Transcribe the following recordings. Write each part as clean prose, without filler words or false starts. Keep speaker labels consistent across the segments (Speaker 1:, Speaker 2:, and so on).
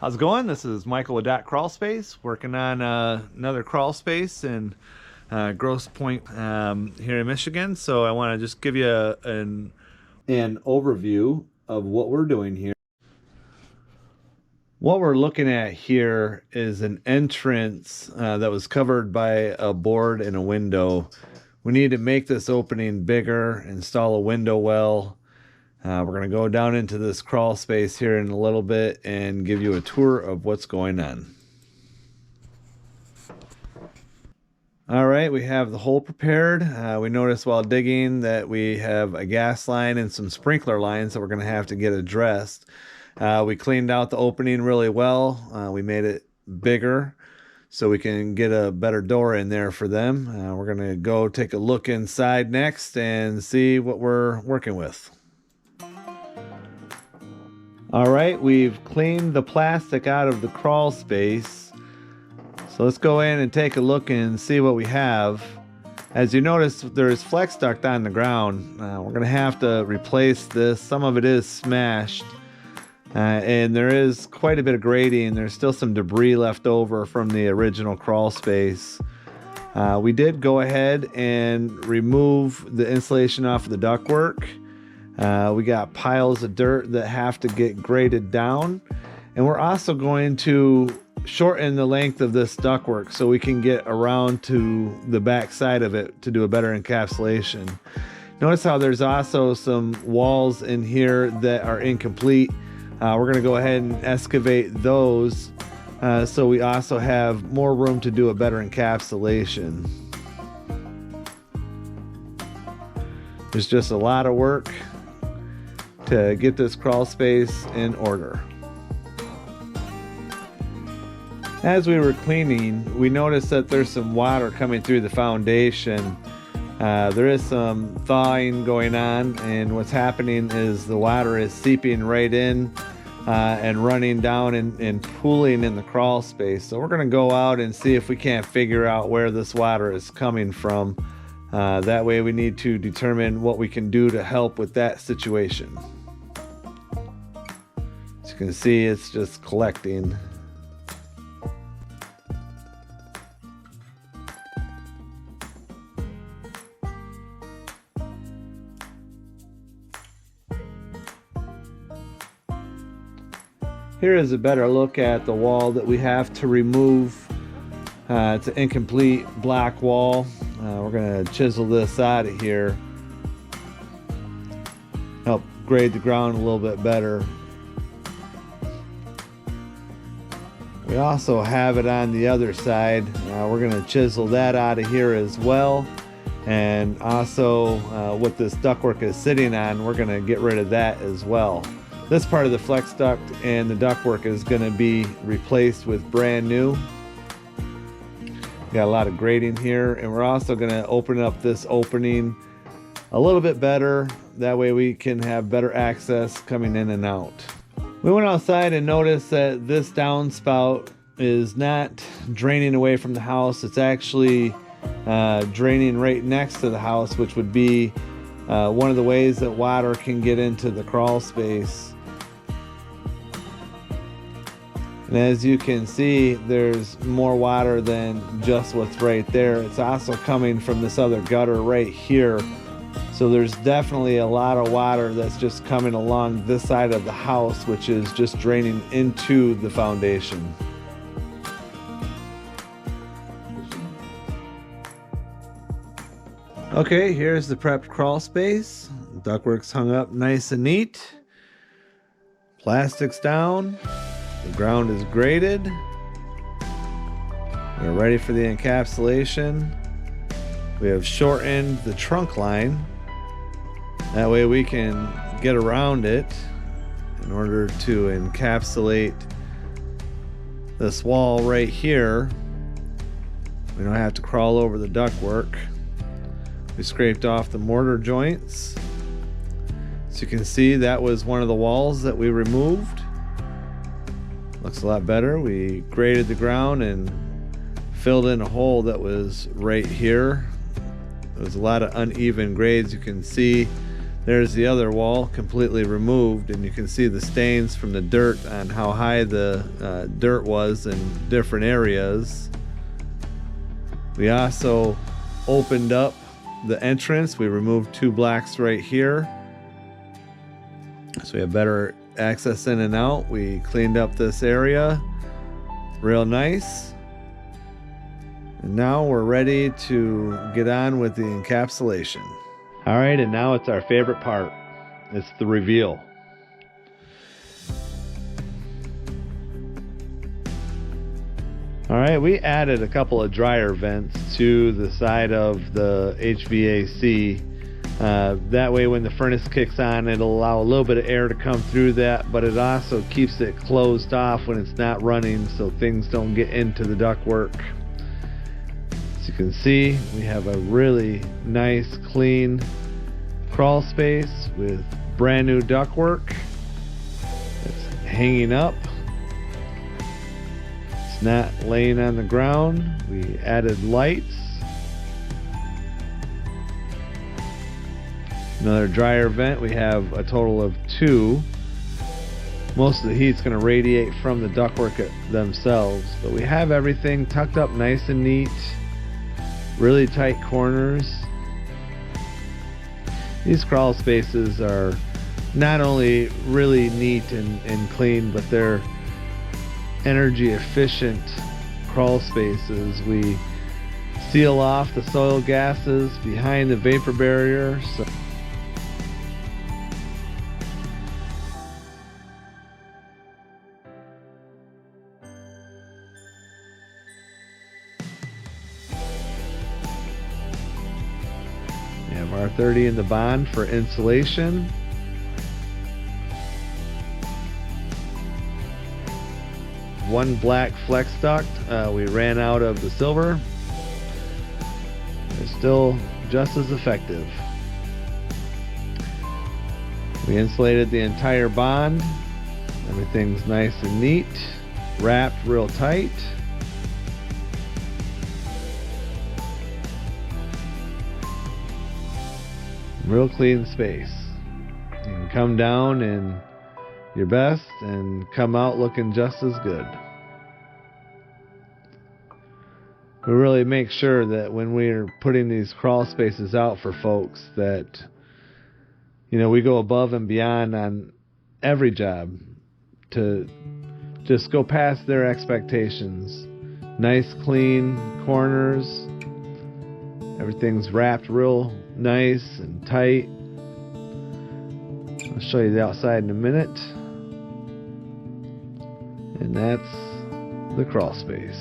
Speaker 1: How's it going? This is Michael with Crawlspace, working on another crawl space in Grosse Pointe here in Michigan. So I want to just give you an overview of what we're doing here. What we're looking at here is an entrance that was covered by a board and a window. We need to make this opening bigger, install a window well. We're going to go down into this crawl space here in a little bit and give you a tour of what's going on. All right, we have the hole prepared. We noticed while digging that we have a gas line and some sprinkler lines that we're going to have to get addressed. We cleaned out the opening really well. We made it bigger so we can get a better door in there for them. We're going to go take a look inside next and see what we're working with. All right, we've cleaned the plastic out of the crawl space. So let's go in and take a look and see what we have. As you notice, there's flex duct on the ground. We're gonna have to replace this. Some of it is smashed. And there is quite a bit of grading. There's still some debris left over from the original crawl space. We did go ahead and remove the insulation off of the ductwork. We got piles of dirt that have to get graded down, and we're also going to shorten the length of this ductwork so we can get around to the back side of it to do a better encapsulation. Notice how there's also some walls in here that are incomplete. We're going to go ahead and excavate those so we also have more room to do a better encapsulation. There's just a lot of work to get this crawl space in order. As we were cleaning, we noticed that there's some water coming through the foundation. There is some thawing going on, and what's happening is the water is seeping right in and running down and pooling in the crawl space. So we're going to go out and see if we can't figure out where this water is coming from. That way we need to determine what we can do to help with that situation. As you can see, it's just collecting. Here is a better look at the wall that we have to remove. It's an incomplete black wall. We're going to chisel this out of here. Help grade the ground a little bit better. We also have it on the other side. We're going to chisel that out of here as well. And also what this ductwork is sitting on, we're going to get rid of that as well. This part of the flex duct and the ductwork is going to be replaced with brand new. We got a lot of grading here, and we're also going to open up this opening a little bit better. That way we can have better access coming in and out. We went outside and noticed that this downspout is not draining away from the house. It's actually draining right next to the house, which would be one of the ways that water can get into the crawl space. And as you can see, there's more water than just what's right there. It's also coming from this other gutter right here. So there's definitely a lot of water that's just coming along this side of the house, which is just draining into the foundation. Okay, here's the prepped crawl space. Ductwork's hung up nice and neat. Plastic's down. The ground is graded. We're ready for the encapsulation. We have shortened the trunk line. That way we can get around it in order to encapsulate this wall right here. We don't have to crawl over the ductwork. We scraped off the mortar joints. As you can see, that was one of the walls that we removed. Looks a lot better. We graded the ground and filled in a hole that was right here. There was a lot of uneven grades. You can see There's the other wall completely removed, and you can see the stains from the dirt on how high the dirt was in different areas. We also opened up the entrance. We removed 2 blocks right here, so we have better access in and out. We cleaned up this area real nice, and now we're ready to get on with the encapsulation. All right, and now it's our favorite part. It's the reveal. All right, we added a couple of dryer vents to the side of the HVAC. That way when the furnace kicks on, it'll allow a little bit of air to come through that, but it also keeps it closed off when it's not running so things don't get into the ductwork. As you can see, we have a really nice, clean crawl space with brand new ductwork. It's hanging up. It's not laying on the ground. We added lights. Another dryer vent. We have a total of 2. Most of the heat's going to radiate from the ductwork themselves, but we have everything tucked up nice and neat. Really tight corners. These crawl spaces are not only really neat and clean, but they're energy efficient crawl spaces. We seal off the soil gases behind the vapor barrier. So we have R30 in the bond for insulation. One black flex duct. We ran out of the silver. They're still just as effective. We insulated the entire bond. Everything's nice and neat, wrapped real tight. Real clean space. You can come down in your best and come out looking just as good. We really make sure that when we're putting these crawl spaces out for folks that, you know, we go above and beyond on every job to just go past their expectations. Nice clean corners. Everything's wrapped real nice and tight. I'll show you the outside in a minute. And that's the crawl space.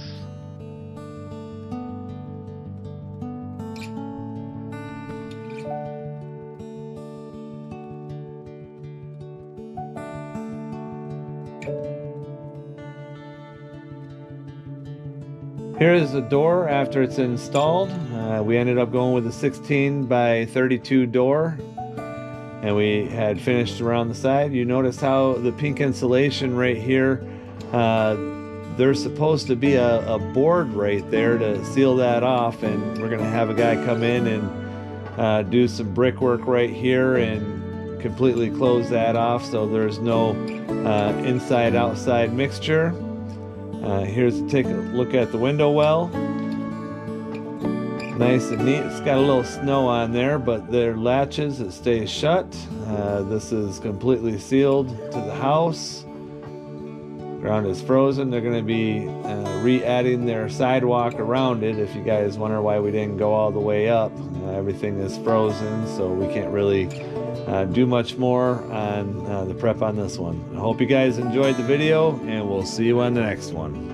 Speaker 1: Here is the door after it's installed. We ended up going with a 16 by 32 door, and we had finished around the side. You notice how the pink insulation right here, there's supposed to be a board right there to seal that off, and we're gonna have a guy come in and do some brickwork right here and completely close that off so there's no inside-outside mixture. Here's to take a look at the window well. Nice and neat. It's got a little snow on there, but they're latches, it stays shut. This is completely sealed to the house. Ground is frozen. They're going to be re-adding their sidewalk around it. If you guys wonder why we didn't go all the way up, everything is frozen, so we can't really do much more on the prep on this one. I hope you guys enjoyed the video, and we'll see you on the next one.